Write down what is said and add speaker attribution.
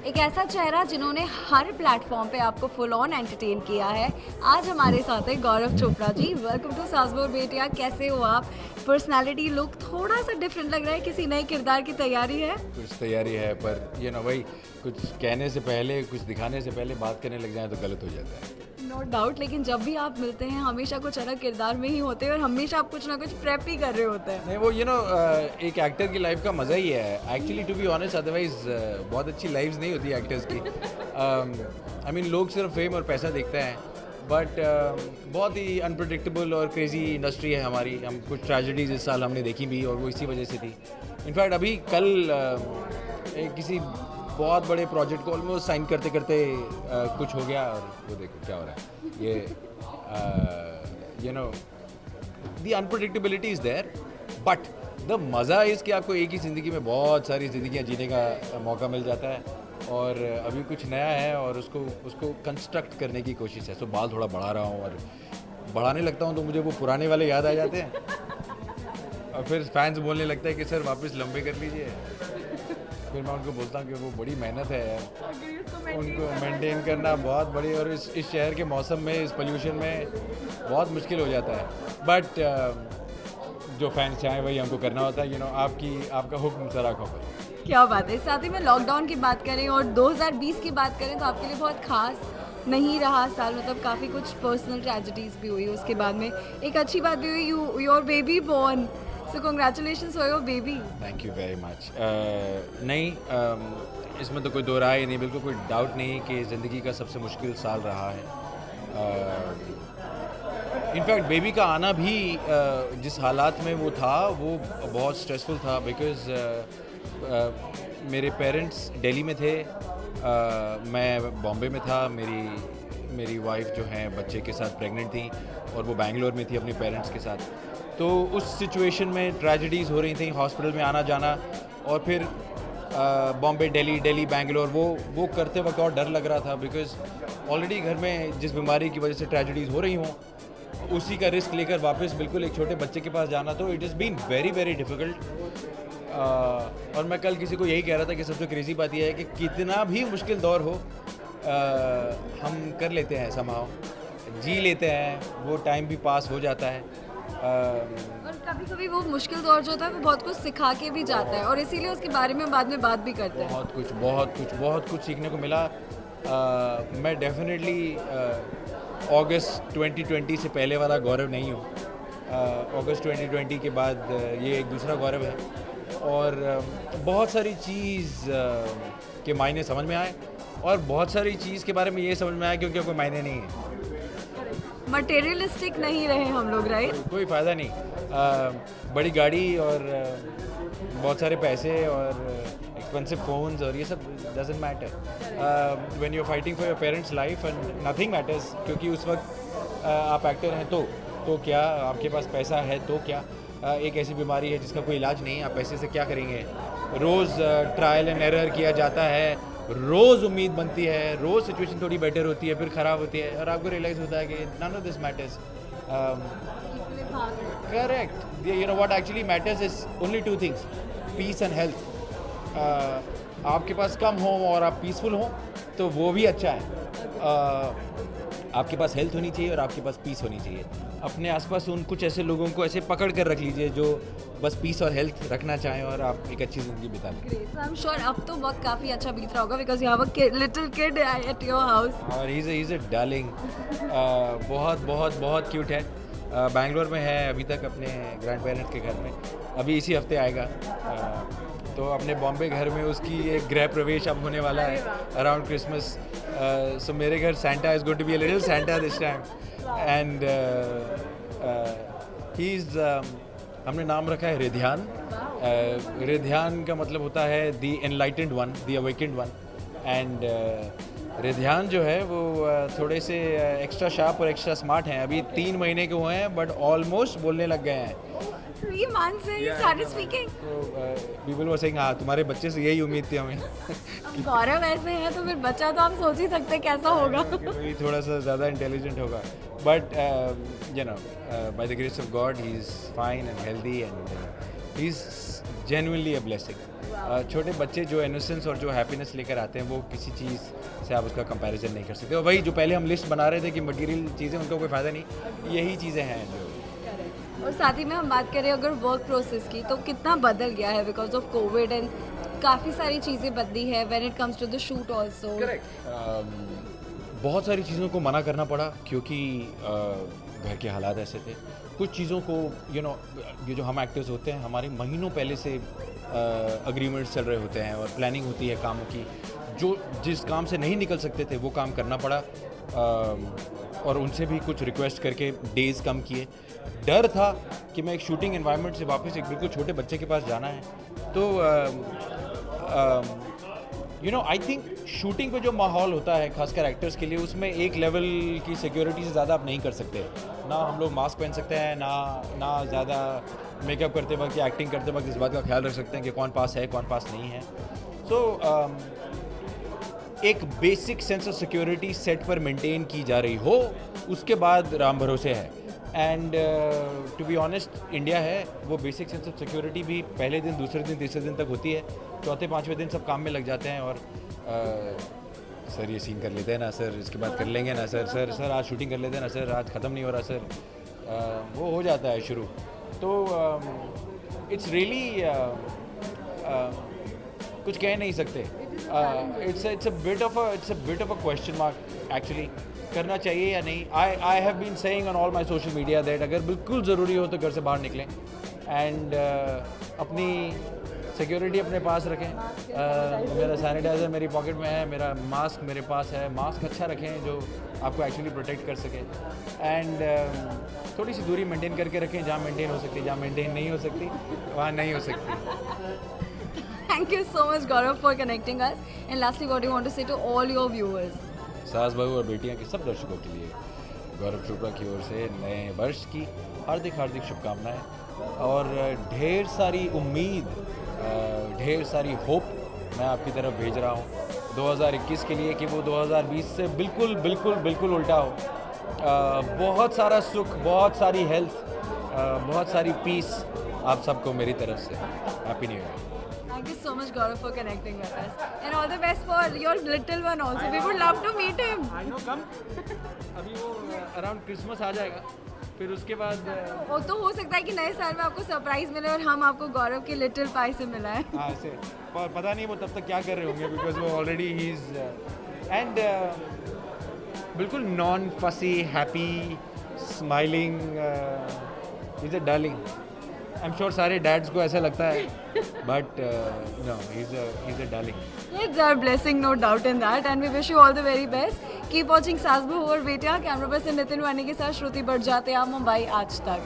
Speaker 1: एक ऐसा चेहरा जिन्होंने हर प्लेटफॉर्म पे आपको फुल ऑन एंटरटेन किया है। आज हमारे साथ है गौरव चोपड़ा जी। वेलकम टू सासबोर बेटिया। कैसे हो आप? पर्सनालिटी लुक थोड़ा सा डिफरेंट लग रहा है, किसी नए किरदार की तैयारी है?
Speaker 2: कुछ तैयारी है पर वही कुछ कहने से पहले कुछ दिखाने से पहले बात करने लग जाए तो गलत हो जाता है।
Speaker 1: नो डाउट, लेकिन जब भी आप मिलते हैं हमेशा कुछ अलग किरदार में ही होते हैं और हमेशा आप कुछ ना कुछ प्रेप ही कर रहे होते हैं।
Speaker 2: नहीं वो एक एक्टर की लाइफ का मज़ा ही है actually, to be honest. Otherwise बहुत अच्छी लाइफ्स नहीं होती एक्टर्स की। आई मीन लोग सिर्फ फेम और पैसा देखते हैं, बट बहुत ही अनप्रडिक्टेबल और क्रेजी इंडस्ट्री है हमारी। हम कुछ ट्रेजेडीज इस साल हमने देखी भी और वो इसी वजह से थी। इनफैक्ट अभी कल किसी बहुत बड़े प्रोजेक्ट को ऑलमोस्ट साइन करते करते कुछ हो गया और वो देखो क्या हो रहा है। ये the unpredictability is there, but the मज़ा इज़ कि आपको एक ही ज़िंदगी में बहुत सारी ज़िंदगियाँ जीने का मौका मिल जाता है और अभी कुछ नया है और उसको कंस्ट्रक्ट करने की कोशिश है। सो बाल थोड़ा बढ़ा रहा हूँ और बढ़ाने लगता हूँ तो मुझे वो पुराने वाले याद आ जाते हैं और फिर फैंस बोलने लगता है कि सर वापस लंबे कर लीजिए। फिर मैं उनको बोलता हूँ कि वो बड़ी मेहनत है यार, उनको मेंटेन करना बहुत बड़ी, और इस शहर के मौसम में, इस पोल्यूशन में बहुत मुश्किल हो जाता है। बट जो फैंस चाहें वही हमको करना होता है। आपका हुक्म सर आँखों पर।
Speaker 1: क्या बात है। साथ ही में लॉकडाउन की बात करें और 2020 की बात करें तो आपके लिए बहुत खास नहीं रहा साल। मतलब काफ़ी कुछ पर्सनल ट्रेजेडीज भी हुई, उसके बाद में एक अच्छी बात भी हुई, your baby born. So congratulations for your baby.
Speaker 2: Thank you very much. नहीं, इसमें तो कोई दो राय नहीं, बिल्कुल कोई डाउट नहीं कि ज़िंदगी का सबसे मुश्किल साल रहा है। इनफैक्ट बेबी का आना भी जिस हालात में वो था वो बहुत स्ट्रेसफुल था, बिकॉज़ मेरे पेरेंट्स दिल्ली में थे, मैं बॉम्बे में था। मेरी वाइफ जो है बच्चे के साथ प्रेग्नेंट थी और वो बैंगलोर में थी अपने पेरेंट्स के साथ। तो उस सिचुएशन में ट्रेजेडीज़ हो रही थी, हॉस्पिटल में आना जाना, और फिर बॉम्बे दिल्ली बैंगलोर वो करते वक्त और डर लग रहा था, बिकॉज़ ऑलरेडी घर में जिस बीमारी की वजह से ट्रेजेडीज़ हो रही हों उसी का रिस्क लेकर वापस बिल्कुल एक छोटे बच्चे के पास जाना, तो it is been very very difficult. और मैं कल किसी को यही कह रहा था कि सबसे क्रेज़ी बात यह है कि कितना भी मुश्किल दौर हो हम कर लेते हैं, समाओ जी लेते हैं, वो टाइम भी पास हो जाता है।
Speaker 1: और कभी कभी वो मुश्किल दौर जो होता है वो बहुत कुछ सिखा के भी जाता है और इसीलिए उसके बारे में बाद में बात भी करते हैं।
Speaker 2: बहुत कुछ सीखने को मिला। मैं डेफिनेटली अगस्त 2020 से पहले वाला गौरव नहीं हूँ। अगस्त 2020 के बाद ये एक दूसरा गौरव है और बहुत सारी चीज़ के मायने समझ में आए और बहुत सारी चीज़ के बारे में ये समझ में आया क्योंकि कोई मायने नहीं है।
Speaker 1: मटेरियलिस्टिक नहीं रहे हम लोग, राइट?
Speaker 2: कोई फ़ायदा नहीं। बड़ी गाड़ी और बहुत सारे पैसे और एक्सपेंसिव फ़ोन्स और ये सब doesn't matter when you are fighting for your parents life and nothing matters. क्योंकि उस वक्त आप एक्टर हैं तो क्या, आपके पास पैसा है तो क्या, एक ऐसी बीमारी है जिसका कोई इलाज नहीं, आप पैसे से क्या करेंगे। रोज़ ट्रायल एंड एरर किया जाता है, रोज़ उम्मीद बनती है, रोज़ सिचुएशन थोड़ी बेटर होती है फिर ख़राब होती है और आपको रियलाइज़ होता है कि none of this matters. Correct. What actually matters is only two things, peace and health. आपके पास कम हो और आप पीसफुल हो तो वो भी अच्छा है। आपके पास हेल्थ होनी चाहिए और आपके पास पीस होनी चाहिए। अपने आसपास उन कुछ ऐसे लोगों को ऐसे पकड़ कर रख लीजिए जो बस पीस और हेल्थ रखना चाहें और आप एक अच्छी ज़िंदगी बिता लें।
Speaker 1: Great. So I am sure अब तो वक्त काफ़ी अच्छा बीत रहा होगा because you have a little kid at your house.
Speaker 2: और ही इज़ अ डार्लिंग। बहुत क्यूट है। बैंगलोर में है अभी तक अपने ग्रैंड पेरेंट्स के घर में, अभी इसी हफ्ते आएगा। तो अपने बॉम्बे घर में उसकी एक गृह प्रवेश अब होने वाला है अराउंड क्रिसमस। सो मेरे घर Santa is going to be a little Santa this time and he is हमने नाम रखा है रिध्यान। रिध्यान का मतलब होता है the enlightened one, the awakened one. And Ridhyan जो है वो थोड़े से एक्स्ट्रा शार्प और एक्स्ट्रा स्मार्ट हैं। अभी 3 महीने के हुए हैं बट ऑलमोस्ट बोलने लग गए हैं।
Speaker 1: 3 months से you started speaking?
Speaker 2: People were saying हाँ तुम्हारे बच्चे से यही उम्मीद थी हमें।
Speaker 1: अब गौरव ऐसे हैं तो फिर बच्चा तो हम सोच ही सकते हैं कैसा होगा।
Speaker 2: कि वही थोड़ा सा ज़्यादा इंटेलिजेंट होगा, but by the grace of God he is fine and healthy and he is genuinely a blessing. छोटे बच्चे जो इनोसेंस और जो हैप्पीनेस लेकर आते हैं वो किसी चीज़ से आप उसका कंपैरिजन नहीं कर सकते। और वही जो पहले हम लिस्ट बना रहे थे कि मटेरियल चीज़ें उनका कोई फ़ायदा नहीं, यही चीज़ें हैं जो।
Speaker 1: और साथ ही में हम बात करें अगर वर्क प्रोसेस की, तो कितना बदल गया है बिकॉज ऑफ कोविड एंड काफ़ी सारी चीज़ें बदली है when it comes to the shoot also.
Speaker 2: बहुत सारी चीज़ों को मना करना पड़ा क्योंकि घर के हालात ऐसे थे। कुछ चीज़ों को ये जो हम एक्टर्स होते हैं हमारे महीनों पहले से अग्रीमेंट्स चल रहे होते हैं और प्लानिंग होती है कामों की, जो जिस काम से नहीं निकल सकते थे वो काम करना पड़ा। और उनसे भी कुछ रिक्वेस्ट करके डेज़ कम किए। डर था कि मैं एक शूटिंग एनवायरनमेंट से वापस एक बिल्कुल छोटे बच्चे के पास जाना है, तो आई थिंक शूटिंग पे जो माहौल होता है खासकर एक्टर्स के लिए, उसमें एक लेवल की सिक्योरिटी से ज़्यादा आप नहीं कर सकते। ना हम लोग मास्क पहन सकते हैं, ना ज़्यादा मेकअप करते वक्त या एक्टिंग करते वक्त इस बात का ख्याल रख सकते हैं कि कौन पास है कौन पास नहीं है। सो एक basic sense of security set पर मेंटेन की जा रही हो, उसके बाद राम भरोसे है। And to be honest, India है, वो बेसिक सेंस ऑफ सिक्योरिटी भी पहले दिन, दूसरे दिन, तीसरे दिन तक होती है। चौथे पाँचवें दिन सब काम में लग जाते हैं और सर ये सीन कर लेते हैं ना सर, इसके बाद कर लेंगे ना सर, सर आज शूटिंग कर लेते हैं ना सर, आज ख़त्म नहीं हो रहा सर, वो हो जाता है शुरू। तो इट्स रियली कुछ कह नहीं सकते। It's a bit of a question mark actually, करना चाहिए या नहीं। I have been saying on all my social media that अगर बिल्कुल ज़रूरी हो तो घर से बाहर निकलें एंड अपनी सिक्योरिटी अपने पास रखें। मेरा सैनिटाइज़र मेरी पॉकेट में है, मेरा मास्क मेरे पास है। मास्क अच्छा रखें जो आपको एक्चुअली प्रोटेक्ट कर सके। एंड थोड़ी सी दूरी मेंटेन करके रखें, जहाँ मेंटेन हो सकती है, जहाँ मेंटेन नहीं हो सकती वहाँ नहीं हो सकती।
Speaker 1: Thank you so much, Gaurav, for connecting us. And lastly, what do you want to say to all your viewers?
Speaker 2: सास बहू और बेटियां के सब दर्शकों के लिए गौरव चोपड़ा की ओर से नए वर्ष की हार्दिक शुभकामनाएं और ढेर सारी उम्मीद, ढेर सारी होप मैं आपकी तरफ भेज रहा हूं 2021 के लिए, कि वो 2020 से बिल्कुल उल्टा हो। बहुत सारा सुख, बहुत सारी हेल्थ, बहुत सारी पीस आप सबको मेरी तरफ से। Happy new year.
Speaker 1: Thank you so much, Gaurav, for connecting with us. And all the best for your little one also. We would love to meet him.
Speaker 2: I know, कम अभी वो around Christmas आ जाएगा, फिर उसके बाद
Speaker 1: वो तो हो सकता है कि नए साल में आपको सरप्राइज मिले और हम आपको गौरव के लिटिल पाई से मिलाएं।
Speaker 2: हाँ ऐसे, पर पता नहीं वो तब तक क्या कर रहे होंगे, बिकॉज वो ऑलरेडी ही इज एंड बिल्कुल non fussy, happy, smiling, is a darling. I am sure सारे डैड्स को ऐसा लगता है, but no, he is a darling.
Speaker 1: It's our blessing, no doubt in that, and we wish you all the very best. Keep watching सास बहू और बेटियां। Camera person Nitin वानी के साथ श्रुति बढ़ जाते हैं मुंबई आज तक।